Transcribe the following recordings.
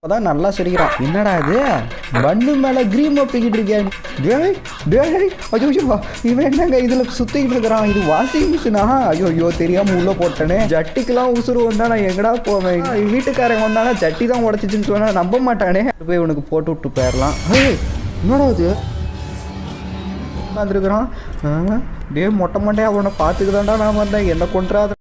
அதான் நல்லா சிரிக்கிறான். என்னடா இது பண்ணு மேலே கிரீம் ஒப்பிக்கிட்டு இருக்கேன். ஐயோ இவன் என்னங்க இதில் சுற்றிக்கிட்டு இருக்கிறான். இது வாஷிங் மிஷினா? ஐயோ தெரியாமல் உள்ளே போட்டேனே. ஜட்டிக்கெல்லாம் உசுறு வந்தா நான் எங்கடா போவேன். வீட்டுக்காரங்க வந்தானா ஜட்டி தான் உடச்சிச்சின்னு சொன்னால் நம்ப மாட்டானே. போய் உனக்கு போட்டு விட்டு போயிடலாம். என்னடா இது வந்துருக்குறான். மொட்டை மண்டையா அவனை பார்த்துக்குதான்டா நான் வந்தேன். என்ன கொண்டுறாத.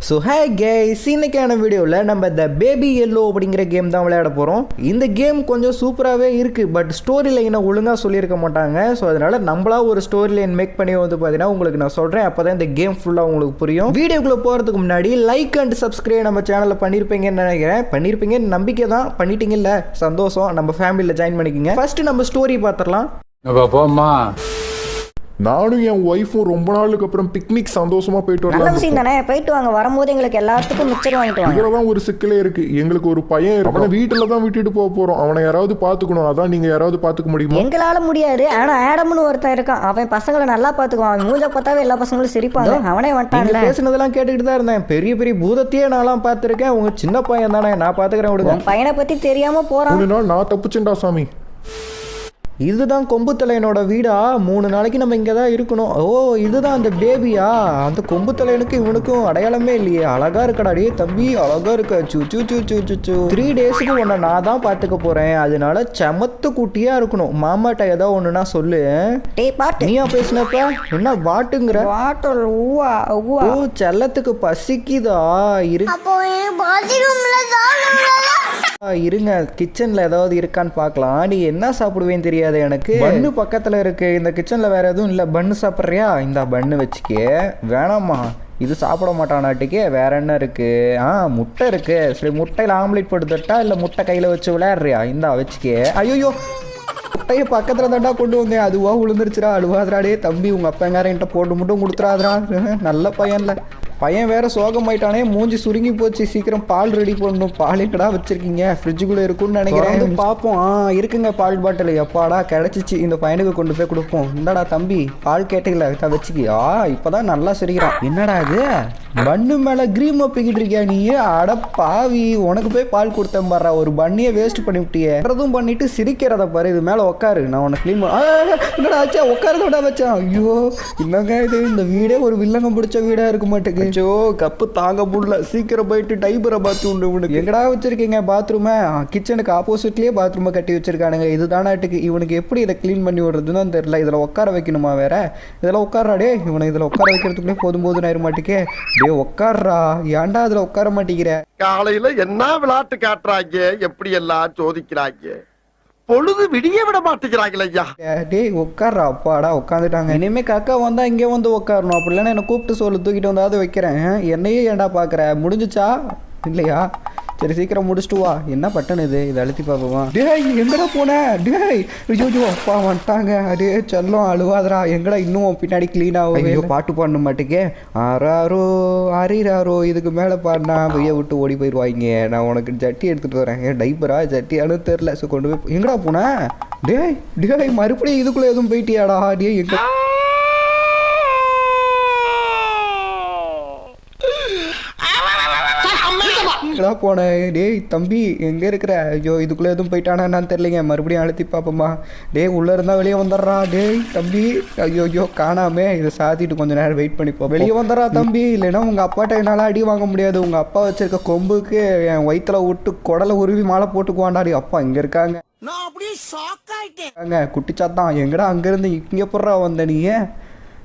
ஸோ ஹே கைஸ், இன்னைக்கான வீடியோவில் நம்ம த பேபி எல்லோ அப்படிங்கிற கேம் தான் விளையாட போகிறோம். இந்த கேம் கொஞ்சம் சூப்பராகவே இருக்குது. பட் ஸ்டோரி லைனை ஒழுங்காக சொல்லியிருக்க மாட்டாங்க. ஸோ அதனால் நம்மளா ஒரு ஸ்டோரி லைன் மேக் பண்ணி வந்து பார்த்தீங்கன்னா உங்களுக்கு நான் சொல்கிறேன். அப்போ தான் இந்த கேம் ஃபுல்லாக உங்களுக்கு புரியும். வீடியோக்குள்ளே போகிறதுக்கு முன்னாடி லைக் அண்ட் சப்ஸ்கிரைப் நம்ம சேனலில் பண்ணியிருப்பீங்கன்னு நினைக்கிறேன். பண்ணியிருப்பீங்கன்னு நம்பிக்கை தான். பண்ணிட்டீங்கல்ல, சந்தோஷம். நம்ம ஃபேமிலியில் ஜாயின் பண்ணிக்கிங்க. ஃபர்ஸ்ட் நம்ம ஸ்டோரி பார்த்துடலாம். போம்மா, நானும் என் ஒய்ஃபும் ரொம்ப நாளுக்கு அப்புறம் பிக்னிக் சந்தோஷமா போயிட்டு வரலாம். போயிட்டு வாங்க. வரும்போது எங்களுக்கு எல்லாத்துக்கும் மிச்சர் வாங்கிட்டு வாங்க. இதுலதான் ஒரு சிக்கலே இருக்கு. எங்களுக்கு ஒரு பையன் இருக்கு. அவனை வீட்டுல தான் விட்டுட்டு போக போறோம். அவனை யாராவது பாத்துக்கணும். அதான் நீங்க யாராவது பாத்துக்க முடியுமா? எங்களால முடியாது. ஆனா ஆடம்னு ஒருத்தன் இருக்கான். அவன் பசங்களை நல்லா பாத்துக்குவான். அவன் மூஞ்ச பார்த்தாவே எல்லா பசங்களும் சிரிப்பாங்க. அவனே வந்துட்டான்ல. பேசுனதெல்லாம் கேட்டுக்கிட்டு தான் இருந்தேன். பெரிய பெரிய பூதத்தையே நான்லாம் பார்த்துருக்கேன். உங்க சின்ன பையன் தானே, நான் பாத்துக்கிறேன். விடுங்க. பையனை பத்தி தெரியாம போறான். ஒரு நாள் நான் தப்புச்சுண்டா சாமி. இதுதான் கொம்பு தலையனோட வீடா? 3 நாளைக்கு நம்ம இங்கே தான் இருக்கணும். ஓ, இதுதான் அந்த பேபியா? அந்த கொம்பு தலையனுக்கு இவனுக்கும் அடையாளமே இல்லையே. அழகா இருக்கடாடி தம்பி, அழகா இருக்க. 3 டேஸுக்கு உன்னை நான் தான் பார்த்துக்க போறேன். அதனால சமத்து குட்டியா இருக்கணும். மாமாட்ட ஏதோ ஒண்ணுன்னா சொல்லு. நீயா பேசினப்ப என்ன பாட்டுங்கிற? ஓ, செல்லத்துக்கு பசிக்குதா? இருங்க, கிச்சன்ல ஏதாவது இருக்கான்னு பார்க்கலாம். நீ என்ன சாப்பிடுவேன்னு தெரியாது எனக்கு. பன்னு பக்கத்துல இருக்கு. இந்த கிச்சன்ல வேற எதுவும் இல்லை. பன்னு சாப்பிட்றியா? இந்த பன்னு வச்சுக்கே. வேணாமா, இது சாப்பிட மாட்டானாட்டிக்கே. வேற என்ன இருக்கு? முட்டை இருக்கு. சரி, முட்டையில் ஆம்லேட் போட்டு தட்டா இல்லை முட்டை கையில வச்சு விளையாடுறியா? இந்தா வச்சுக்கே. ஐயோ, முட்டையை பக்கத்துல தட்டா கொண்டு வந்தேன். அதுவா விழுந்துருச்சுரா. அழுவாதராடே தம்பி. உங்க அப்பங்காரன்ட்ட போட்டு மட்டும் கொடுத்துறாதரா. நல்ல பையன்ல. பையன் வேற சோகமாயிட்டானே. மூஞ்சி சுருங்கி போச்சு. சீக்கிரம் பால் ரெடி பண்ணணும். பால் எங்கடா வச்சிருக்கீங்க? ஃப்ரிட்ஜுக்குள்ள இருக்குன்னு நினைக்கிறேன். பார்ப்போம். இருக்குங்க பால் பாட்டில். எப்பாடா கிடைச்சிச்சு. இந்த பையனுக்கு கொண்டு போய் கொடுப்போம். இந்தடா தம்பி, பால் கேட்டீங்களா? வச்சுக்கியா? இப்பதான் நல்லா சிரிக்கிறான். என்னடா இது பண்ணு மேல கிரீம் ஒப்பிக்கிட்டு இருக்கியா நீ? அட பாவி, உனக்கு போய் பால் கொடுத்தேன் பாரு. ஒரு பண்ணியை வேஸ்ட் பண்ணி விட்டியே. அதுவும் பண்ணிட்டு சிரிக்கிறத பாரு. இது மேல உட்காரு, நான் உனக்கு கிளீன் என்னடா ஆச்சா? உட்காரதோட வச்சான். ஐயோ, என்னங்க இது? இந்த வீடே ஒரு வில்லங்கம் பிடிச்ச வீடா இருக்க மாட்டேங்குது. கப்பு தாங்க முடியல. சீக்கிரம் போயிட்டு டைபரை பாத்ரூம் உனக்கு எங்கடா வச்சிருக்கீங்க? பாத்ரூமை கிச்சனுக்கு ஆப்போசிட்லயே பாத்ரூமை கட்டி வச்சிருக்கானுங்க. இதுதானாட்டுக்கு. இவனுக்கு எப்படி இதை கிளீன் பண்ணி விடுறதுன்னு தெரியல. இதுல உட்கார வைக்கணுமா வேற? இதெல்லாம் உட்காராடே. இவனை இதுல உட்கார வைக்கிறதுக்குள்ளே போதும் ஆயிர மாட்டேக்கே. டே உட்கார்றா. ஏன்டா அதுல உட்கார மாட்டேங்கிற? காலையில என்ன விளையாட்டு காட்டுறாங்க, எப்படி எல்லாம் சோதிக்கிறாங்க. பொழுது விடிய விட மாட்டேங்கிறாங்களே ஐயா. டேய் உட்கார்றா. அப்பாடா உட்காந்துட்டாங்க. இனிமே காக்கா வந்தா இங்கே வந்து உட்காரணும். அப்படி இல்லைன்னா என்ன கூப்பிட்டு சொல்லு, தூக்கிட்டு வந்தாவது வைக்கிறேன். என்னையே ஏன்டா பாக்குற? முடிஞ்சுச்சா இல்லையா? சரி, சீக்கிரம் முடிச்சுட்டு வா. என்ன பட்டன் இது? இதை அழுத்தி பார்ப்போம். டேய் எங்கடா போன? டேய் ஐயோ அப்பா வந்துட்டாங்க. அடே செல்லம், அழுவாதரா. எங்கடா இன்னும் பின்னாடி கிளீன் ஆகும். ஐயோ, பாட்டு பாடணும் மாட்டேக்கே. ஆறாரோ ஆறிராரோ. இதுக்கு மேலே பாடினா வெய்ய விட்டு ஓடி போயிடுவாங்க. நான் உனக்கு ஜட்டி எடுத்துகிட்டு வரேன். டைப்பரா ஜட்டியானு தெரில. ஸோ கொண்டு போய் எங்கடா போன? டேய் மறுபடியும் இதுக்குள்ளே எதுவும் போயிட்டியாடா? டே எங்க போனேன்? டேய் தம்பி, எங்கே இருக்கிற? ஐயோ, இதுக்குள்ளே எதுவும் போயிட்டானா என்னன்னு தெரியலைங்க. மறுபடியும் அழுத்தி பார்ப்போமா. டேய் உள்ளே இருந்தால் வெளியே வந்துடுறா. டேய் தம்பி, ஐயோ காணாமே. இதை சாத்திட்டு கொஞ்சம் நேரம் வெயிட் பண்ணிப்போம். வெளியே வந்துடுறா தம்பி. இல்லைன்னா உங்கள் அப்பாட்ட என்னால் அடி வாங்க முடியாது. உங்கள் அப்பா வச்சிருக்க கொம்புக்கு என் வயிற்றுல விட்டு குடலை உருவி மாலை போட்டுக்குவாண்டாடி. அப்பா இங்கே இருக்காங்க. குட்டிச்சாத்தான் எங்கடா அங்கேருந்து இங்கே போடுறா வந்த நீ?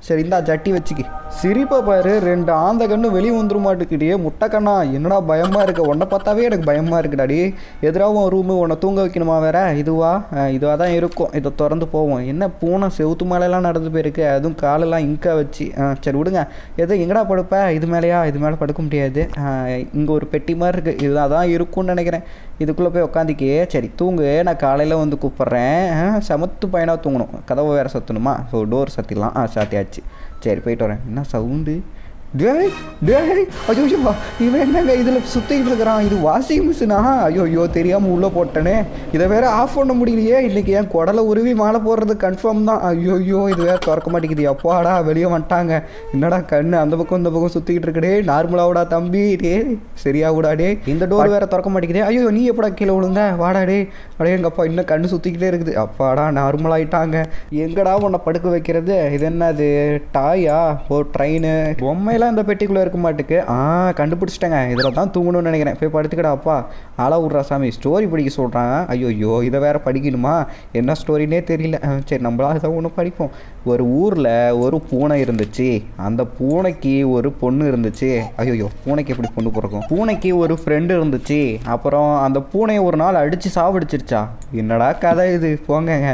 சரி, இந்தா ஜட்டி வச்சுக்கி. சிரிப்பை பாரு. 2 ஆந்த கண்ணு வெளியே வந்துட மாட்டுக்கிட்டே. முட்டை கண்ணா, என்னடா பயமா இருக்கு? உன்னை பார்த்தாவே எனக்கு பயமா இருக்குடாடி. எதிராகவும் ரூமு. உன்னை தூங்க வைக்கணுமா வேற? இதுவாக தான் இருக்கும். இதை திறந்து போவோம். என்ன பூனை செவுத்து மேலெல்லாம் நடந்து போயிருக்கு. அதுவும் காலெல்லாம் இங்கா வச்சு. சரி விடுங்க. எங்கடா படுப்ப? இது மேலேயா? இது மேலே படுக்க முடியாது. இங்கே ஒரு பெட்டி மாதிரி இருக்குது. இதுதான் தான் இருக்கும்னு நினைக்கிறேன். இதுக்குள்ளே போய் உட்காந்திக்கே. சரி தூங்கு, நான் காலையில் வந்து கூப்பிட்றேன். சமத்து பையனாக தூங்கணும். கதவை வேறு சத்தணுமா? So door சத்திடலாம். சாத்தியாச்சு. சரி போயிட்டு வரேன். என்ன சவுண்டு? டேய் டேய் ஐயோ இவன் என்னங்க இதில் சுற்றிக்கிட்டு இருக்கிறான். இது வாஷிங் மிஷினா? ஐயோ தெரியாமல் உள்ளே போட்டேனே. இதை வேற ஆஃப் பண்ண முடியலையே. இன்றைக்கி என் குடலை உருவி மாலை போடுறது கன்ஃபார்ம் தான். ஐயோ இது வேற திறக்க மாட்டேங்குது. அப்பாடா வெளியே வந்துட்டாங்க. என்னடா கண்ணு அந்த பக்கம் இந்த பக்கம் சுற்றிக்கிட்டு இருக்கடே. நார்மலாவிடா தம்பி டே சரியா விடாடே. இந்த டோர் வேற திறக்க மாட்டேங்குதே. ஐயோ நீ எப்படா கீழே விழுந்த? வாடாடே அப்படியே எங்கள் அப்பா இன்னும் கண்ணு சுற்றிக்கிட்டே இருக்குது. அப்பாடா நார்மலாகிட்டாங்க. எங்கடா உன்னை படுக்க வைக்கிறது? இது என்னது டாயா? ஓ ட்ரெயின் பொம்மையெல்லாம் இந்த பெட்டிக்குள்ளே இருக்க மாட்டுக்கு. கண்டுபிடிச்சிட்டேங்க. இதில் தான் தூங்கணும்னு நினைக்கிறேன். போய் படுத்துக்கடா அப்பா. ஆளா விட்றா சாமி. ஸ்டோரி படிக்க சொல்கிறான். ஐயோ இதை வேற படிக்கணுமா? என்ன ஸ்டோரினே தெரியல. சரி நம்மளா இதை ஒன்று படிப்போம். ஒரு ஊரில் ஒரு பூனை இருந்துச்சு. அந்த பூனைக்கு ஒரு பொண்ணு இருந்துச்சு. ஐயோ பூனைக்கு எப்படி பொண்ணு பிறக்கும்? பூனைக்கு ஒரு ஃப்ரெண்டு இருந்துச்சு. அப்புறம் அந்த பூனையை ஒரு நாள் அடித்து சாவடிச்சிருச்சா. என்னடா கதை இது? போங்கங்க.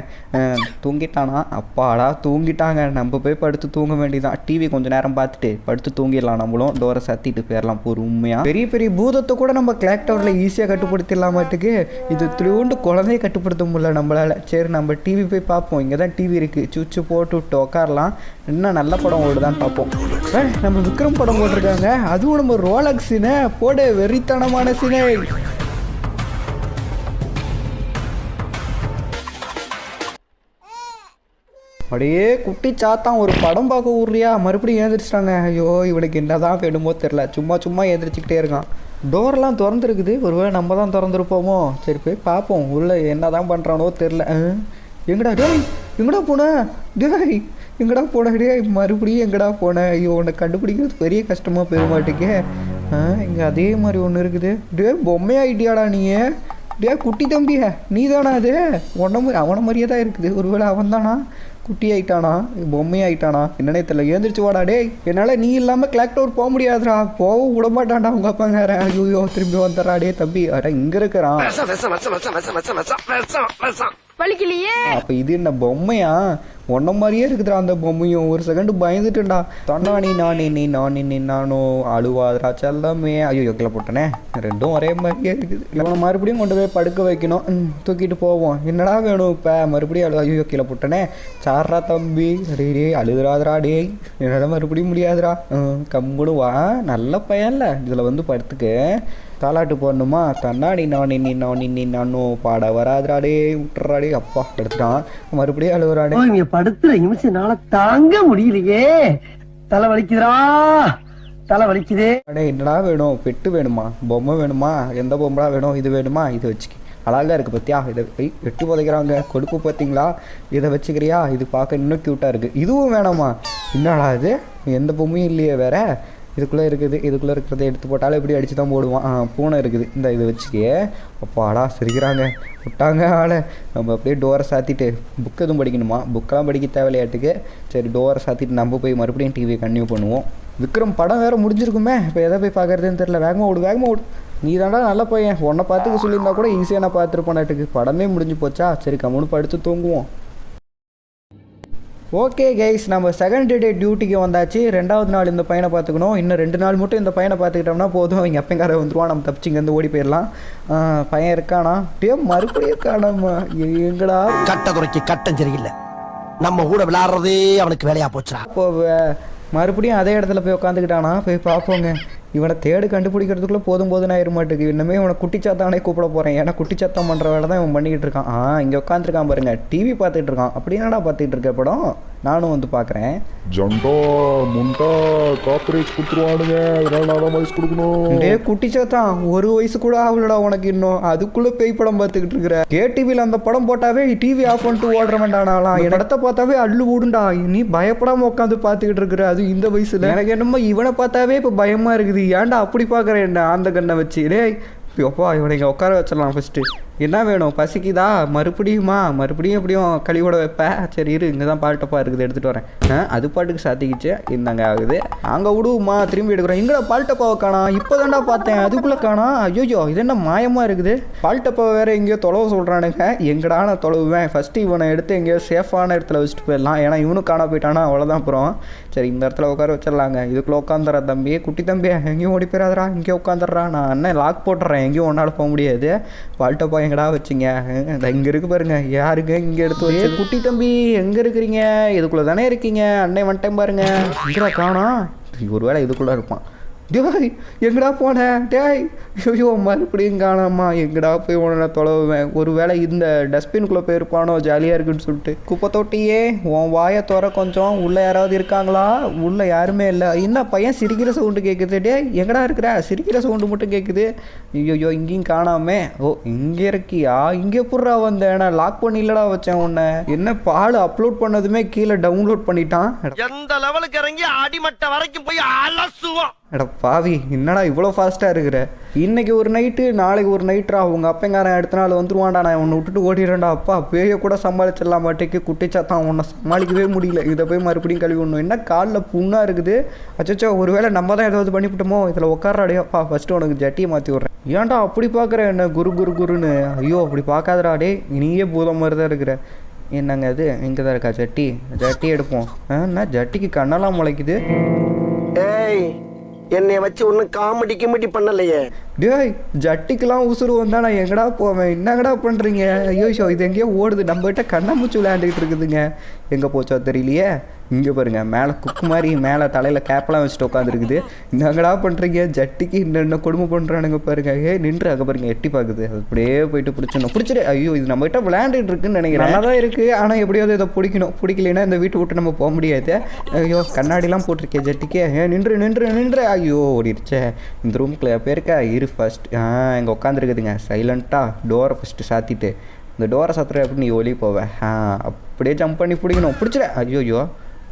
தூங்கிட்டானா? அப்பாடா தூங்கிட்டாங்க. நம்ம போய் படுத்து தூங்க வேண்டியதான். டிவி கொஞ்சம் நேரம் பார்த்துட்டு படுத்து தூங்கிடலாம். நம்மளும் டோரை சத்திட்டு போயிடலாம் பொறுமையாக. பெரிய பெரிய பூதத்தை கூட நம்ம கிளாக் டவரில் ஈஸியாக கட்டுப்படுத்திடலாமாட்டுக்கு. இது திருவுண்டு குழந்தைய கட்டுப்படுத்த முடியல நம்மளால். சரி நம்ம டிவி போய் பார்ப்போம். இங்கே தான் டிவி இருக்குது. சுவிட்சு போட்டு விட்டு உட்காரலாம். இன்னும் நல்ல படம் ஓடுதான்னு பார்ப்போம். நம்ம விக்ரம் படம் போட்டிருக்காங்க. அதுவும் நம்ம ரோலக்ஸ் சீனை போட வெறித்தனமான சீனை. அப்படியே குட்டி சாத்தான் ஒரு படம் பார்க்க விட்றியா? மறுபடியும் ஏந்திரிச்சிட்டாங்க. ஐயோ இவனுக்கு என்னதான் வேணுமோ தெரில. சும்மா ஏந்திரிச்சிக்கிட்டே இருக்கான். டோர்லாம் திறந்துருக்குது. ஒருவேளை நம்ம தான் திறந்துருப்போமோ? சரி போய் பார்ப்போம் உள்ளே என்ன தான் பண்ணுறானோ தெரில. எங்கடா டேய் எங்கடா போன? டேய் எங்கடா போன? டே மறுபடியும் எங்கடா போன? ஐயோ உன்னை கண்டுபிடிக்கிறது பெரிய கஷ்டமாக போயிடுமாட்டிக்கே. இங்கே அதே மாதிரி ஒன்று இருக்குது. டே பொம்மை ஐடியாடா நீ. டே குட்டி தம்பிய நீ தானா? அது அவனை மாதிரியே தான் இருக்குது. ஒருவேளை அவன் தானா? குட்டி ஆயிட்டானா? பொம்மை ஆயிட்டானா? என்னன்னே தெரியல. ஏந்திரிச்சு வாடா டே. என்னால் நீ இல்லாமல் கிளாக் டவர் போக முடியாதுடா. போக விட மாட்டான்டா உங்கள் அப்பாங்கார. ஐயோ திரும்பி வந்துடுறா டே தம்பி. அட இங்கே இருக்கிறான். அப்போ இது என்ன பொம்மையா? ஒன்ன மாதிரியே இருக்குதுடா அந்த பொம்மையும். ஒரு செகண்ட் பயந்துட்டுண்டா. தொண்டானி நானோ அழுவாதரா செல்லமே. ஐயோ கீழே போட்டனே. ரெண்டும் ஒரே மாதிரியே இருக்குது. இவனை மறுபடியும் கொண்டு போய் படுக்க வைக்கணும். தூக்கிட்டு போவோம். என்னடா வேணும் இப்போ? மறுபடியும் ஐயோ கீழே போட்டனே. சாரா தம்பி. டே அழுதுறாதரா டே. என்னடா மறுபடியும் முடியாதுடா. கம்முடு வா. நல்ல பையன்ல. இதில் வந்து படுத்துக்கு தாலாட்டு போடணுமா? தன்னாடி நானோ பாட வராதுராடே. விட்டுறாடே. அப்பா எடுத்துட்டான். மறுபடியும் அழுகுறாடே. இங்க படுத்துற நிமிஷம்னால தாங்க முடியலையே. தலை வலிக்குதுடா. தலை வலிக்குதே. அடே என்னடா வேணும்? பெட்டு வேணுமா? பொம்மை வேணுமா? எந்த பொம்மைடா வேணும்? இது வேணுமா? இது வச்சுக்க. அழகாக இருக்குது பத்தியா? இதை வெட்டி புதைக்கிறாங்க. கொடுப்பு பார்த்தீங்களா? இதை வச்சுக்கிறியா? இது பார்க்க இன்னும் க்யூட்டாக இருக்குது. இதுவும் வேணாமா? என்னடா இது? எந்த பொம்மையும் இல்லையே வேற. இதுக்குள்ளே இருக்குது. இதுக்குள்ளே இருக்கிறத எடுத்து போட்டாலும் எப்படி அடித்து தான் போடுவான். பூனை இருக்குது. இந்த இதை வச்சுக்கே. அப்பாடா சிரிக்கிறாங்க. விட்டாங்க ஆளை. நம்ம அப்படியே டோரை சாத்திட்டு புக் எதுவும் படிக்கணுமா? புக்கெல்லாம் படிக்க தேவையில்லையாட்டுக்கு. சரி டோரை சாத்திட்டு நம்ம போய் மறுபடியும் டிவியை கன்டினியூ பண்ணுவோம். விக்ரம் படம் வேறு முடிஞ்சிருக்குமே. இப்போ எதை போய் பார்க்குறதுன்னு தெரில. வேகமாக ஓடு. நீ தாண்டா நல்ல பையன். உன்னை பார்த்துக்க சொல்லியிருந்தா கூட ஈஸியாக நான் பார்த்துருப்பேனாட்டுக்கு. படமே முடிஞ்சு போச்சா? சரி கம்முன்னு படுத்து தூங்குவோம். ஓகே கைஸ், நம்ம செகண்ட் டே டியூட்டிக்கு வந்தாச்சு. 2வது நாள் இந்த பையனை பார்த்துக்கணும். இன்னும் 2 நாள் மட்டும் இந்த பையனை பார்த்துக்கிட்டோம்னா போதும். இங்கே அப்பங்கார வந்துடுவான். நம்ம தப்பிச்சு இங்கேருந்து ஓடி போயிடலாம். பையன் இருக்கானா? மறுபடியும் காணாமா? எங்கடா? கட்ட குறைக்கு கட்டம் சரியில்லை. நம்ம கூட விளையாடுறதே அவனுக்கு வேலையா போச்சுடா. இப்போ மறுபடியும் அதே இடத்துல போய் உட்காந்துக்கிட்டானா? போய் பார்ப்போங்க. இவனை தேடு கண்டுபிடிக்கிறதுக்குள்ளே போதும் ஆயிர மாட்டேங்குது. இன்னுமே இவனை குட்டிச்சாத்தானே கூப்பிட போகிறேன். ஏன்னா குட்டிச்சாத்தம் பண்ணுற வேலை தான் இவன் பண்ணிக்கிட்டு இருக்கான். இங்கே உட்காந்துருக்கான் பாருங்க. டிவி பார்த்துட்டு இருக்கான். அப்படி என்னடா பார்த்துட்டு இருக்க படம்? நானும் வந்து பார்க்குறேன். ஜண்டா முண்டா காப்பரேஜ் கொடுத்துருவானுங்க. அதனால நான் வயசு கொடுக்கணும். டே குட்டிச்சாத்தான், 1 வயசு கூட ஆகலடா உனக்கு இன்னும். அதுக்குள்ளே பேய் படம் பார்த்துக்கிட்டு இருக்கிற. டிவியில் அந்த படம் போட்டாவே டிவி ஆஃப் பண்ணிட்டு ஓடுற வேண்டானாலாம். என் இடத்த பார்த்தாவே அள்ளு ஓடுண்டா. நீ பயப்படாமல் உட்காந்து பார்த்துக்கிட்டு இருக்கிற. அது இந்த வயசுல. எனக்கு என்னமோ இவனை பார்த்தாவே இப்போ பயமாக இருக்குது. ஏன்டா அப்படி பார்க்குறேன் அந்த கண்ணை வச்சு? டேய் அப்பா இவனை இங்கே உட்கார வச்சிடலாம் ஃபஸ்ட்டு. என்ன வேணும்? பசிக்குதா? மறுபடியும் எப்படியும் கழிவோட வைப்பேன். சரி இரு, இங்கே தான் பால்டப்பா இருக்குது, எடுத்துகிட்டு வரேன். அது பாட்டுக்கு சாத்திக்கிச்சு. இந்தாங்க ஆகுது. அங்கே விடுவோமா? திரும்பி எடுக்கிறோம். இங்கடா பால்டப்பாவை காணா? இப்போ தான்டா பார்த்தேன். அதுக்குள்ளே காணா? ஐயோ இது என்ன மாயமாக இருக்குது? பால்டப்பாவை வேறு எங்கேயோ தொலைவு சொல்கிறானுங்க. எங்கடா நான் தொலைவுவேன்? ஃபஸ்ட்டு இவனை எடுத்து எங்கேயோ சேஃபான இடத்துல வச்சுட்டு போயிடலாம். ஏன்னா இவனும் காணா போயிட்டானா அவ்வளோதான். அப்புறம் சரி இந்த இடத்துல உட்கார வச்சிடலாங்க. இதுக்குள்ளே உட்காந்துறா தம்பி. குட்டி தம்பி எங்கேயும் ஓடி போயிடாதரா. இங்கே உட்காந்துடுறா. நான் அண்ணன் லாக் போட்டுறேன். எங்கேயும் ஒன்றால் போக முடியாது. பால்டப்பா எங்கடா வச்சிங்க? இங்கே இருக்கு பாருங்க. யாருங்க இங்கே எடுத்து வச்சு? குட்டி தம்பி எங்கே இருக்கிறீங்க? இதுக்குள்ளே தானே இருக்கீங்க. அண்ணன் வந்துட்டேன் பாருங்க. இங்கடா காணோம். ஒருவேளை இதுக்குள்ளே இருப்பான். டேய் எங்கடா போனேன் டேய், ஐயோ மறுபடியும் காணாமா, எங்கடா போய் உடனே தொலைவேன். ஒரு வேளை இந்த டஸ்ட்பின்குள்ளே போயிருப்பானோ ஜாலியாக இருக்குன்னு சொல்லிட்டு. குப்பை தொட்டியே உன் வாயை துற, கொஞ்சம் உள்ளே யாராவது இருக்காங்களா? உள்ளே யாருமே இல்லை. என்ன பையன் சிரிக்கிற சவுண்டு கேட்குது. டேய் எங்கடா இருக்கிற? சிரிக்கிற சவுண்டு மட்டும் கேட்குது. ஐயோ இங்கேயும் காணாமே. ஓ இங்கே இருக்கியா? இங்கே புட்றா வந்தேன், நான் லாக் பண்ணி இல்லடா வச்சேன் உன்னை. என்ன பால் அப்லோட் பண்ணதுமே கீழே டவுன்லோட் பண்ணிட்டான். எந்த லெவலுக்கு இறங்கி அடிமட்ட வரைக்கும் போய் அலசுவான். அட பாவி, என்னடா இவ்வளோ ஃபாஸ்ட்டாக இருக்கிற? இன்றைக்கி ஒரு நைட்டு நாளைக்கு ஒரு நைட்ரா. உங்கள் அப்பங்காரன் அடுத்த நாள் வந்துருவான்டா. நான் உன்னை விட்டுட்டு ஓடிடுறேன்டா. அப்பா பேயை கூட சமாளிச்சிடலாம் மாட்டேக்கு, குட்டிச்சாத்தான் உன்னை சமாளிக்கவே முடியல. இதை போய் மறுபடியும் கழுவி விடணும். என்ன காலில் புண்ணாக இருக்குது? அச்சோ ஒருவேளை நம்ம தான் ஏதாவது பண்ணிவிட்டோமோ? இதில் உட்காராடையாப்பா, ஃபஸ்ட்டு உனக்கு ஜட்டியை மாற்றி விட்றேன். ஏன்டா அப்படி பார்க்குற என்ன குருன்னு? ஐயோ அப்படி பார்க்காதடா டே, நீயே பூதம் மாதிரி தான் இருக்கிற. என்னங்க அது இங்கே தான் இருக்கா ஜட்டி எடுப்போம். என்ன ஜட்டிக்கு கண்ணெல்லாம் முளைக்குது? ஏய் என்னைய வச்சு ஒன்னும் காமெடி கிமெடி பண்ணலையே. டேய் ஜட்டிக்கெல்லாம் உசுறு வந்தா நான் எங்கடா போவேன்? என்னங்கடா பண்ணுறீங்க? ஐயோ இது எங்கேயோ ஓடுது. நம்மகிட்ட கண்ணாமூச்சி விளையாண்டுக்கிட்டு இருக்குதுங்க. எங்கே போச்சோ தெரியலையே. இங்கே பாருங்க, மேலே குக்கு மாதிரி மேலே தலையில் கேப்லாம் வச்சுட்டு உட்காந்துருக்குது. என்னங்கடா பண்ணுறீங்க? ஜட்டிக்கு இன்னும் கொடுமை பண்ணுறானுங்க பாருங்க. நின்று அங்கே பாருங்க எட்டி பார்க்குது. அது அப்படியே போயிட்டு பிடிச்சிடு. ஐயோ இது நம்மகிட்ட விளையாண்டுட்டு இருக்குன்னு நினைக்கிறேன். நல்லா தான் இருக்குது, ஆனால் எப்படியாவது இதை பிடிக்கணும். பிடிக்கலைன்னா இந்த வீட்டை விட்டு நம்ம போக முடியாது. ஐயோ கண்ணாடிலாம் போட்டிருக்கேன் ஜட்டிக்கே. நின்று ஐயோ ஓடிடுச்சே. இந்த ரூமுக்குள்ள போயிருக்கா இரு ஃபர்ஸ்ட். இங்கே உட்காந்துருக்குதுங்க சைலண்ட்டாக. டோரை ஃபஸ்ட்டு சாத்திட்டு, இந்த டோரை சாத்துற எப்படி நீ ஒலி போவேன். அப்படியே ஜம்ப் பண்ணி பிடிக்கணும். பிடிச்சிட. ஐயோ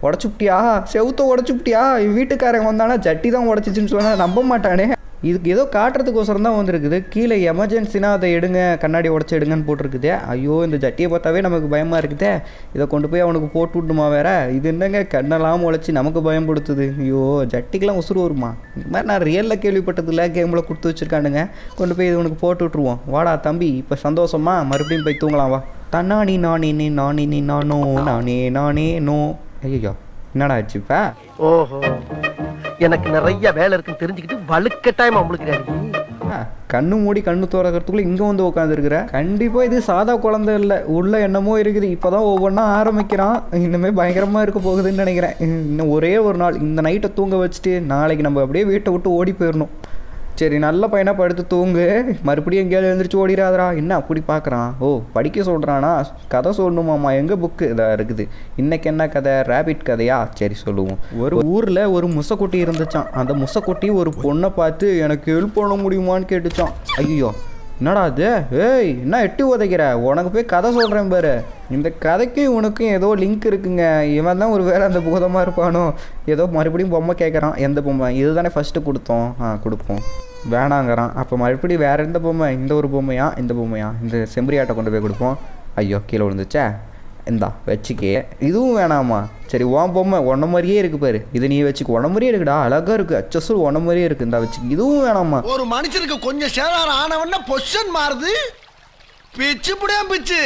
உடச்சுப்டியா? செவுத்த உடச்சுப்டியா? வீட்டுக்காரங்க வந்தானா ஜட்டி தான் உடச்சிச்சின்னு சொன்னால் நம்ப மாட்டானே. இதுக்கு ஏதோ காட்டுறதுக்கோசரம் தான் வந்துருக்குது. கீழே எமர்ஜென்சினா அதை எடுங்க, கண்ணாடி உடச்சி எடுங்கன்னு போட்டிருக்குது. ஐயோ இந்த ஜட்டியை பார்த்தாவே நமக்கு பயமாக இருக்குதே. இதை கொண்டு போய் அவனுக்கு போட்டு விட்டுமா வேற? இது என்னங்க கண்ணெல்லாம் உழைச்சி நமக்கு பயன்படுத்துது. ஐயோ ஜட்டிக்கெலாம் உசுறு வருமா? இந்த மாதிரி நான் ரியலில் கேள்விப்பட்டதில்ல, கேமில் கொடுத்து வச்சுருக்கானுங்க. கொண்டு போய் இது உனக்கு போட்டு விட்ருவோம். வாடா தம்பி, இப்போ சந்தோஷமா மறுபடியும் போய் தூங்கலாம் வா. தன்னானி நானே நோ. ஐயோ என்னடா ஆச்சுப்பா? ஓஹோ எனக்கு நிறைய வேலை இருக்குன்னு தெரிஞ்சுக்கிட்டு வலுக்கட்டாயமா உங்களுக்கு கண்ணு மூடி கண்ணு திறக்கிறதுக்குள்ள இங்கே வந்து உட்காந்துருக்குற. கண்டிப்பாக இது சாதா குழந்தை இல்லை, உள்ள என்னமோ இருக்குது. இப்போ தான் ஒவ்வொன்றா ஆரம்பிக்கிறான். இன்னுமே பயங்கரமாக இருக்க போகுதுன்னு நினைக்கிறேன். இன்னும் ஒரே ஒரு நாள் இந்த நைட்டை தூங்க வச்சுட்டு நாளைக்கு நம்ம அப்படியே வீட்டை விட்டு ஓடி போயிடணும். சரி நல்ல பையனாக படுத்து தூங்கு. மறுபடியும் எங்கேயாவது எழுந்திரிச்சு ஓடிடாதரா. என்ன அப்படி பார்க்குறான்? ஓ படிக்க சொல்கிறானா? கதை சொல்லணுமாம்மா? எங்கே புக்கு இதாக இருக்குது. இன்றைக்கி என்ன கதை? ரேபிட் கதையா? சரி சொல்லுவோம். ஒரு ஊரில் ஒரு முசைக்குட்டி இருந்துச்சான். அந்த முசைக்குட்டி ஒரு பொண்ணை பார்த்து எனக்கு ஹெல்ப் பண்ண முடியுமான்னு கேட்டுச்சான். ஐயோ என்னடா அது? ஏய் என்ன எட்டி உதைக்கிற? உனக்கு போய் கதை சொல்கிறேன் பாரு. இந்த கதைக்கும் இவனுக்கும் ஏதோ லிங்க் இருக்குங்க. இவன் தான் ஒரு வேளை அந்த பூதமாக இருப்பானோ? ஏதோ மறுபடியும் பொம்மை கேட்குறான். எந்த பொம்மை? இது தானே ஃபஸ்ட்டு கொடுத்தோம். கொடுப்போம். வேணாங்கிறான். அப்போ மறுபடியும் வேறு எந்த பொம்மை? இந்த ஒரு பொம்மையா? இந்த பொம்மையா? இந்த செம்பரியாட்டை கொண்டு போய் கொடுப்போம். ஐயோ கீழே விழுந்துச்சே. இந்தா வச்சுக்கே. இதுவும் வேணாமா? சரி உன் பொம்மை உன்ன மாதிரியே இருக்கு பாரு. இது நீ வச்சுக்க. உன்ன மாதிரியே இருக்குடா, அழகா இருக்கு. அச்சசு உன்ன மாதிரியே இருக்கு. இந்த வச்சுக்க. இதுவும் வேணாமா? ஒரு மனுஷனுக்கு கொஞ்சம் சேதாரம் ஆனவன பொசிஷன் மாறுது. பிச்சு.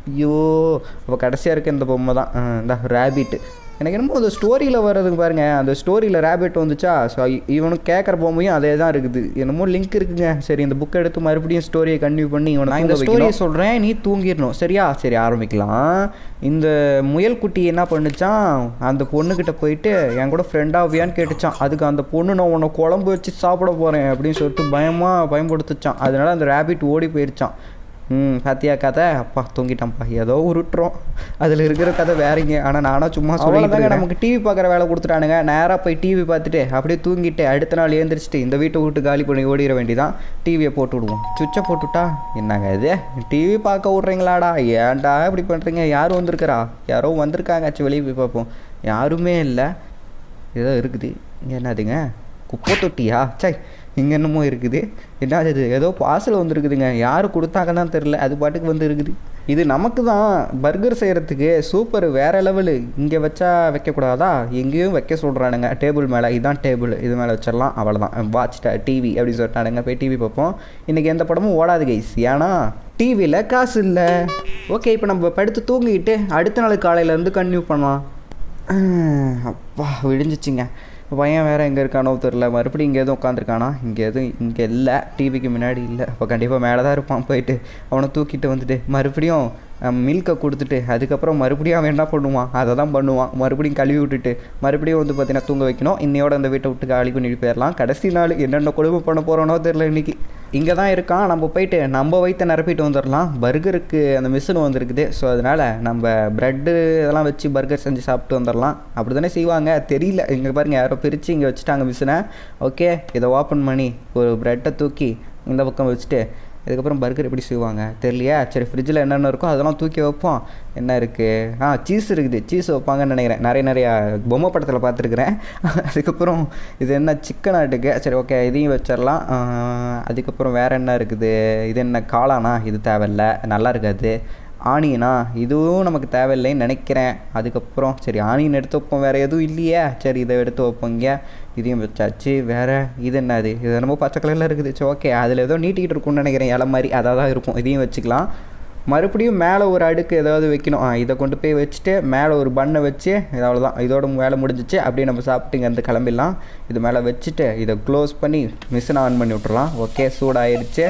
ஐயோ அப்போ கடைசியாக இருக்க இந்த பொம்மை தான். இந்த ரேபிட். எனக்கு என்னமோ அந்த ஸ்டோரியில் வர்றதுக்கு பாருங்கள், அந்த ஸ்டோரியில் ரேபிட் வந்துச்சா. ஸோ இவனுக்கு கேட்குற பொம்மையும் அதே தான் இருக்குது. என்னமோ லிங்க் இருக்குங்க. சரி இந்த புக்கை எடுத்து மறுபடியும் ஸ்டோரியை கன்டினியூ பண்ணி நான் இந்த ஸ்டோரியை சொல்கிறேன், நீ தூங்கிடணும் சரியா? சரி ஆரம்பிக்கலாம். இந்த முயல் குட்டி என்ன பண்ணுச்சான், அந்த பொண்ணுக்கிட்ட போயிட்டு என் கூட ஃப்ரெண்டாவியான்னு கேட்டுச்சான். அதுக்கு அந்த பொண்ணு நான் உன்னை குழம்பு வச்சு சாப்பிட போகிறேன் அப்படின்னு சொல்லிட்டு பயன்படுத்துச்சான். அதனால அந்த ரேபிட் ஓடி போயிடுச்சான். பாத்தியா கதை? அப்பா தூங்கிட்டான்ப்பா. ஏதோ உருட்டுறோம். அதில் இருக்கிற கதை வேறீங்க. ஆனால் நானும் சும்மா சொல்லிதாங்க. நமக்கு டிவி பார்க்குற வேலை கொடுத்துட்டானுங்க. நேராக போய் டிவி பார்த்துட்டு அப்படியே தூங்கிட்டு அடுத்த நாள் எழுந்திரிச்சிட்டு இந்த வீட்டை விட்டு காலி பண்ணி ஓடிட வேண்டியதான். டிவியை போட்டு விடுவோம். சுவிட்சை போட்டுவிட்டா என்னங்க இது? டிவி பார்க்க விட்றீங்களாடா? ஏன்டா இப்படி பண்ணுறீங்க? யாரும் வந்திருக்கிறா? யாரோ வந்திருக்காங்க. ஆச்சு வெளியே போய் பார்ப்போம். யாருமே இல்லை. ஏதோ இருக்குது. இங்கே என்னதுங்க? குப்பை தொட்டியா? சை இங்கே என்னமோ இருக்குது. என்ன இது? ஏதோ பார்சல் வந்துருக்குதுங்க. யார் கொடுத்தாங்கன்னு தான் தெரில. அது பாட்டுக்கு வந்து இருக்குது. இது நமக்கு தான் பர்கர் செய்கிறதுக்கு சூப்பர் வேறு லெவலு. இங்கே வச்சா வைக்கக்கூடாதா? எங்கேயும் வைக்க சொல்கிறானுங்க. டேபிள் மேலே. இதுதான் டேபிள். இது மேலே வச்சிடலாம். அவ்வளோதான். வாட்ச்டா டிவி அப்படி சொல்லிட்டானுங்க. போய் டிவி பார்ப்போம். இன்றைக்கி எந்த படமும் ஓடாது கைஸ். ஏன்னா டிவியில் காசு இல்லை. ஓகே இப்போ நம்ம படுத்து தூங்கிக்கிட்டு அடுத்த நாள் காலையிலேருந்து கன்டினியூ பண்ணலாம். அப்பா விடிஞ்சிச்சிங்க. பையன் வேறு எங்கே இருக்கானோ தெரில. மறுபடியும் இங்கே எதுவும் உட்காந்துருக்கானா? இங்கே இல்லை. டிவிக்கு முன்னாடி இல்லை. அப்போ கண்டிப்பாக மேலே தான் இருப்பான். போயிட்டு அவனை தூக்கிட்டு வந்துட்டு மறுபடியும் மில்கை கொடுத்துட்டு அதுக்கப்புறம் மறுபடியும் அவன் என்ன பண்ணுவான், அதை தான் பண்ணுவான். மறுபடியும் கழுவி விட்டுட்டு மறுபடியும் வந்து பார்த்தீங்கன்னா தூங்க வைக்கணும். இன்னையோட அந்த வீட்டை விட்டு காலி பண்ணிட்டு போயிடலாம். கடைசி நாள் என்னென்ன கொடுமை பண்ண போகிறோனோ தெரில. இன்றைக்கி இங்கே தான் இருக்கான். நம்ம போயிட்டு நம்ம வயிற்ற நிரப்பிட்டு வந்துடலாம். பர்கருக்கு அந்த மிஷின் வந்துருக்குது. ஸோ அதனால் நம்ம ப்ரெட்டு இதெல்லாம் வச்சு பர்கர் செஞ்சு சாப்பிட்டு வந்துடலாம். அப்படி தானே செய்வாங்க தெரியல. இங்கே பாருங்கள் யாரோ பிரித்து இங்கே வச்சுட்டாங்க மிஷினை. ஓகே, இதை ஓப்பன் பண்ணி ஒரு ப்ரெட்டை தூக்கி இந்த பக்கம் வச்சுட்டு அதுக்கப்புறம் பர்கர் எப்படி செய்வாங்க தெரியலையா. சரி, ஃப்ரிட்ஜில் என்னென்ன இருக்கோ அதெல்லாம் தூக்கி வைப்போம். என்ன இருக்குது, சீஸ் இருக்குது. சீஸ் வைப்பாங்கன்னு நினைக்கிறேன். நிறையா பொம்மை படத்தில் பார்த்துருக்குறேன். அதுக்கப்புறம் இது என்ன சிக்கன் ஆட்டுக்கு. சரி, ஓகே, இதையும் வச்சிடலாம். அதுக்கப்புறம் வேறு என்ன இருக்குது, இது என்ன காளானா, இது தேவையில்லை, நல்லா இருக்காது. ஆனியனா, இதுவும் நமக்கு தேவையில்லைன்னு நினைக்கிறேன். அதுக்கப்புறம் சரி ஆனியன் எடுத்து வைப்போம். வேறு எதுவும் இல்லையே. சரி, இதை எடுத்து வைப்போங்க. இதையும் வச்சாச்சு. வேறு இது என்னது, இது என்னமோ பச்சை கலரில் இருக்குது. சரி, ஓகே, அதில் ஏதோ நீட்டிக்கிட்டு இருக்கும்னு நினைக்கிறேன். இலை மாதிரி அதாக தான் இருக்கும். இதையும் வச்சுக்கலாம். மறுபடியும் மேலே ஒரு அடுக்கு ஏதாவது வைக்கணும். இதை கொண்டு போய் வச்சுட்டு மேலே ஒரு பண்ணை வச்சு அவ்வளோதான். இதோட வேலை முடிஞ்சிச்சு. அப்படியே நம்ம சாப்பிட்டு இங்கேருந்து கிளம்பிடலாம். இது மேலே வச்சுட்டு இதை க்ளோஸ் பண்ணி மிஷினை ஆன் பண்ணி விட்டுறலாம். ஓகே, சூடாயிருச்சு.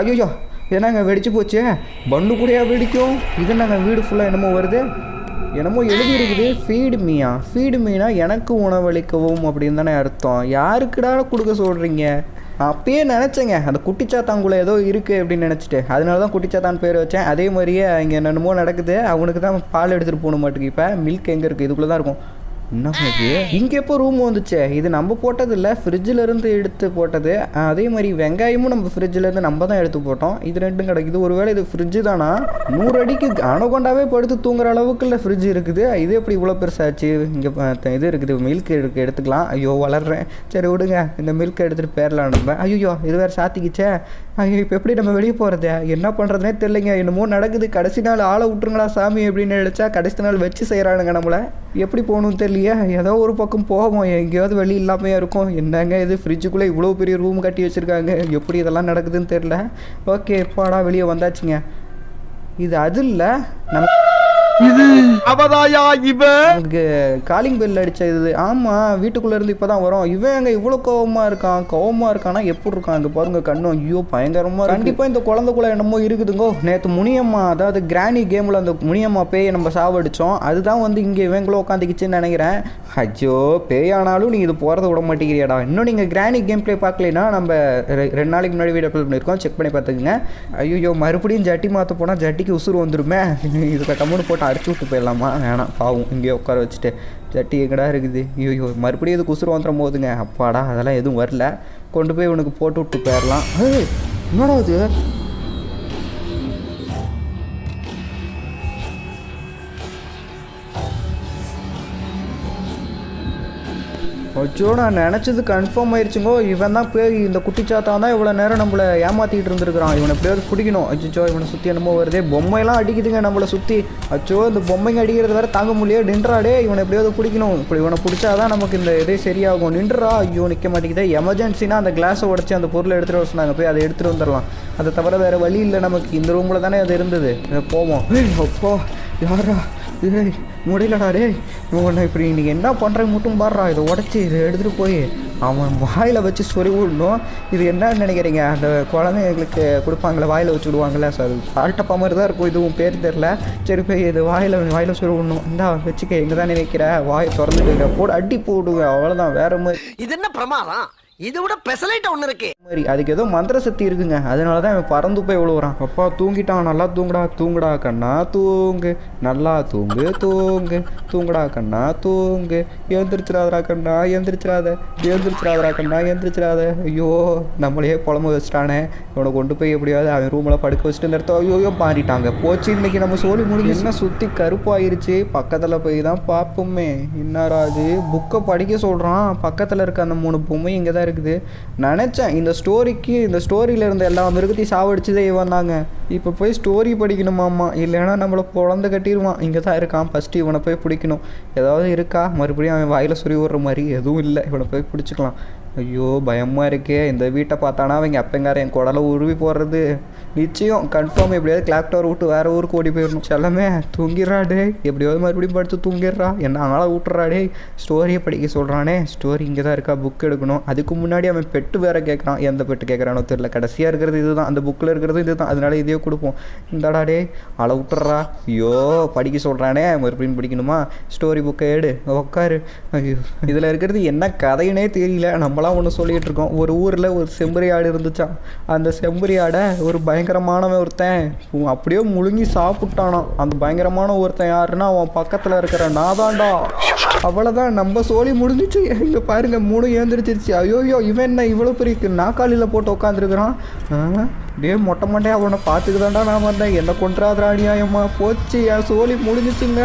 ஐயோ, என்னங்க வெடிச்சு போச்சு. பண்ணு கூடயா வெடிக்கும்? இது நாங்கள் வீடு ஃபுல்லாக என்னமோ வருது, என்னமோ எழுதி இருக்குது. ஃபீடு மீனா எனக்கு உணவளிக்கவும் அப்படின்னு தானே அர்த்தம். யாருக்குடா கொடுக்க சொல்கிறீங்க? அப்பயே நினச்சேங்க அந்த குட்டிச்சாத்தாங்குள்ளே ஏதோ இருக்குது அப்படின்னு நினச்சிட்டு அதனால தான் குட்டிச்சாத்தான் பேர் வச்சேன். அதே மாதிரியே இங்கே என்னென்னமோ நடக்குது. அவனுக்கு தான் பால் எடுத்துகிட்டு போகணும் மாட்டுக்கு. இப்போ மில்க் எங்கே இருக்குது, இதுக்குள்ளே தான் இருக்கும். என்னது, இங்கே எப்போ ரூம் வந்துச்சு? இது நம்ம போட்டது இல்லை, ஃப்ரிட்ஜிலேருந்து எடுத்து போட்டது. அதே மாதிரி வெங்காயமும் நம்ம ஃப்ரிட்ஜிலேருந்து நம்ம தான் எடுத்து போட்டோம். இது ரெண்டும் கிடைக்குது. ஒருவேளை இது ஃப்ரிட்ஜு தானா? 100 அடிக்கு அணகொண்டாவே படுத்து தூங்குற அளவுக்கு இல்லை ஃப்ரிட்ஜ் இருக்குது. இது எப்படி இவ்வளோ பெருசாச்சு? இங்கே இது இருக்குது, மில்க் எடுத்துக்கலாம். ஐயோ, வளர்றேன். சரி விடுங்க, இந்த மில்க் எடுத்துகிட்டு போயிடலாம் நம்ம. ஐயோ, இது வேறு சாத்திக்கிச்சே. ஐயோ, இப்போ எப்படி நம்ம வெளியே போகிறது? என்ன பண்ணுறதுனே தெரியலைங்க. என்னமோ நடக்குது. கடைசி நாள் ஆளை விட்டுருங்களா சாமி அப்படின்னு நினச்சா கடைசி நாள் வச்சு செய்கிறானுங்க நம்மளை. எப்படி போகணும்னு தெரியலையே. ஏதோ ஒரு பக்கம் போவோம், எங்கேயாவது வெளி இல்லாமையாக இருக்கும். என்னங்க இது, ஃப்ரிட்ஜுக்குள்ளே இவ்வளோ பெரிய ரூம் கட்டி வச்சுருக்காங்க. எப்படி இதெல்லாம் நடக்குதுன்னு தெரில. ஓகே, பாடா வெளியே வந்தாச்சுங்க. இது அது இல்லை, நம்ம இது அவதாயா இவன் நமக்கு காலிங் பெல் அடிச்ச இது. ஆமாம், வீட்டுக்குள்ளே இருந்து இப்போ தான் வரும். இவன் அங்கே இவ்வளோ கோவமாக இருக்கானா எப்படி இருக்கான்? அங்கே பாருங்க கண்ணும். ஐயோ, பயங்கரமாக. கண்டிப்பாக இந்த குழந்தைக்குள்ளே என்னமோ இருக்குதுங்கோ. நேற்று முனியம்மா, அதாவது கிராணி கேமில் அந்த முனியம்மா பேயை நம்ம சாவடித்தோம். அதுதான் வந்து இங்கே இவங்களும் உட்காந்துக்கிச்சுன்னு நினைக்கிறேன். ஐயோ, பேயானாலும் நீங்கள் இது போகிறத விட மாட்டேங்கிறியாடா. இன்னும் நீங்கள் கிராணி கேம் ப்ளே பார்க்கலைன்னா நம்ம 2 நாளைக்கு முன்னாடி வீடியோ அப்லோட் பண்ணியிருக்கோம், செக் பண்ணி பார்த்துக்குங்க. ஐயோ, மறுபடியும் ஜட்டி மாற்ற போனால் ஜட்டிக்கு உசுறு வந்துருமே. இதுக்கு கம்முன்னு போட்டு அடிச்சு விட்டு போயிடலாமா? வேணாம், பாவம். இங்கேயே உட்கார வச்சுட்டு ஜட்டி எங்கடா இருக்குது. ஐயோ, மறுபடியும் இது குசுறு வந்துடும் போதுங்க. அப்பாடா, அதெல்லாம் எதுவும் வரல. கொண்டு போய் உனக்கு போட்டு விட்டு போயிடலாம். என்னடா அது? அச்சோ, நான் நினச்சது கன்ஃபார்ம் ஆயிடுச்சுங்கோ. இவன் தான் போய் இந்த குட்டிச்சாத்தான் தான் இவ்வளோ நேரம் நம்மளை ஏமாற்றிட்டு இருந்துருக்குறான். இவனை எப்படியாவது பிடிக்கணும். அச்சோ, இவனை சுற்றி என்னமோ வருதே. பொம்மையெல்லாம் அடிக்குதுங்க நம்மளை சுற்றி. அச்சோ, இந்த பொம்மைங்க அடிக்கிறது வேறு தாங்க முடியாது. நின்றாடே, இவனை எப்படியாவது பிடிக்கணும். இப்படி இவனை பிடிச்சாதான் நமக்கு இந்த இதே சரியாகும். நின்றா. ஐயோ, நிற்க மாட்டேங்குதே. எமர்ஜென்சினா அந்த கிளாஸை உடச்சி அந்த பொருளை எடுத்துகிட்டு வர சொன்னாங்க. போய் அதை எடுத்துகிட்டு வந்துடலாம். அதை தவிர வேறு வழி இல்லை நமக்கு. இந்த ரூமில் தானே அது இருந்தது. போவோம். அப்போ யாரா? ஏய், முடியலடா டே. இவனை இப்படி நீங்கள் என்ன பண்ணுற மட்டும் பாடுறா. இதை உடச்சி இதை எடுத்துகிட்டு போய் அவன் வாயில் வச்சு சொறி விடணும். இது என்னன்னு நினைக்கிறீங்க? அந்த குழந்தைங்களுக்கு கொடுப்பாங்களே, வாயில் வச்சு விடுவாங்களே. ஸோ அது சால்ட்டப்பா மாதிரி தான் இருக்கும். இதுவும் பேர் தெரில. சரி, போய் இது வாயில் சொறி விடணும். இந்தா வச்சுக்க. எங்கே தான் நினைக்கிற? வாயை திறந்துட்டு போடு, அடி போடுவேன். அவ்வளோதான். வேறு மாதிரி இது என்ன பிரமாதம்? இதை விட பெசலைட் ஒன்று இருக்கு. மாதிரி அதுக்கு ஏதோ மந்திர சக்தி இருக்குங்க. அதனால தான் அவன் பறந்து போய் விழுவுறான். அப்பா தூங்கிட்டான். நல்லா தூங்குடா கண்ணா, தூங்கு. நல்லா தூங்குடா கண்ணா, தூங்கு. எழுந்திரிச்சிடாதரா கண்ணா, எழுந்திரிச்சிடாதரா கண்ணா, எழுந்திரிச்சிடாத. ஐயோ, நம்மளையே புலம்பு வச்சுட்டானே. இவனை கொண்டு போய் எப்படியாவது அவன் ரூமில் படுக்க வச்சுட்டு இந்த இடத்த ஐயோ மாறிட்டாங்க. போச்சு, இன்னைக்கு நம்ம சோழி முடிஞ்சு. என்ன சுற்றி கருப்பாயிருச்சு. பக்கத்தில் போய் தான் பார்ப்போமே. என்னராஜு புக்கை படிக்க சொல்கிறான். பக்கத்தில் இருக்க அந்த 3 பொம்மை இங்கே தான் இருக்குது. நினச்சேன் இந்த ஸ்டோரியில் இருந்த எல்லா மிருகத்தையும் சாவடிச்சதே இவன் தாங்க. இப்போ போய் ஸ்டோரி படிக்கணுமாம்மா, இல்லைன்னா நம்மளை குழந்தை கட்டிடுவான். இங்கே தான் இருக்கான். ஃபஸ்ட்டு இவனை போய் பிடிக்கணும். ஏதாவது இருக்கா? மறுபடியும் அவன் வாயில் சொறி விடுற மாதிரி எதுவும் இல்லை. இவனை போய் பிடிச்சிக்கலாம். ஐயோ பயமாக இருக்கே. இந்த வீட்டை பார்த்தானா அவங்க அப்பங்கார என் குடலை உருவி போடுறது நிச்சயம் கன்ஃபார்ம். எப்படியாவது கிளாக் டவர் விட்டு வேறு ஊருக்கு ஓடி போயிடணும். செல்லமே தூங்கிடுறா டே, எப்படியாவது மறுபடியும் படுத்து தூங்கிடுறா. என்ன ஆளை விட்டுறா டே. ஸ்டோரியை படிக்க சொல்கிறானே, ஸ்டோரி இங்கே தான் இருக்கா, புக் எடுக்கணும். அதுக்கு முன்னாடி அவன் பெட்டு வேறு கேட்குறான். எந்த பெட்டு கேட்குறானோ தெரியல. கடைசியாக இருக்கிறது இதுதான், அந்த புக்கில் இருக்கிறது இது தான். அதனால இதையே கொடுப்போம். இந்தாடா டே, ஆளை விட்டுறா. ஐயோ படிக்க சொல்கிறானே, மறுபடியும் படிக்கணுமா? ஸ்டோரி புக்கை எடு, உட்காரு. ஐயோ இதில் இருக்கிறது என்ன கதையினே தெரியல. நம்மளாம் ஒன்று சொல்லிகிட்டு இருக்கோம். ஒரு ஊரில் ஒரு செம்பரி ஆடு இருந்துச்சான். அந்த செம்பரி ஆடை ஒரு பயங்கரமானவன் ஒருத்தன் அப்படியே முழுங்கி சாப்பிட்டானான். அந்த பயங்கரமான ஒருத்தன் யாருன்னா அவன் பக்கத்தில் இருக்கிற நாதாண்டா. அவ்வளோதான், நம்ம சோழி முடிஞ்சிச்சு. இங்கே பாருங்க 3 ஏந்திரிச்சிருச்சு. ஐயோயோ இவன் என்ன இவ்வளோ பெரிய நாக்காளியில் போட்டு உட்காந்துருக்குறான். டே மொட்டை மண்டையா அவனை பார்த்துக்குதாண்டா நான் வந்தேன். என்ன கொன்றாதரா அநியாயமா போச்சு. என் சோழி முடிஞ்சிச்சுங்க.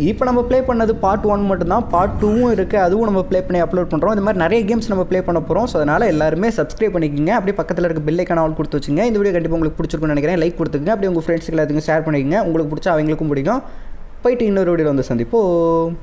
இப்போ நம்ம ப்ளே பண்ணது பார்ட் 1 மட்டும்தான். பார்ட் 2வும் இருக்குது, அதுவும் நம்ம ப்ளே பண்ணி அப்லோட் பண்ணுறோம். இந்த மாதிரி நிறைய கேம்ஸ் நம்ம ப்ளே பண்ண போகிறோம். ஸோ அதனால் எல்லாருமே சப்ஸ்கிரைப் பண்ணிக்கோங்க. அப்படியே பக்கத்தில் இருக்க பெல் ஐக்கான ஆல் கொடுத்து வச்சுங்க. இந்த வீடியோ கண்டிப்பாக உங்களுக்கு பிடிச்சிருக்குன்னு நினைக்கிறேன். லைக் கொடுத்துங்க. அப்படியே உங்கள் ஃப்ரெண்ட்ஸுக்கு எல்லாத்துக்கும் ஷேர் பண்ணிக்கோங்க. உங்களுக்கு பிடிச்சா அவங்களுக்கும் பிடிக்கும். போயிட்டு இன்னொரு வீடியோவில் வந்து சந்திப்போம்.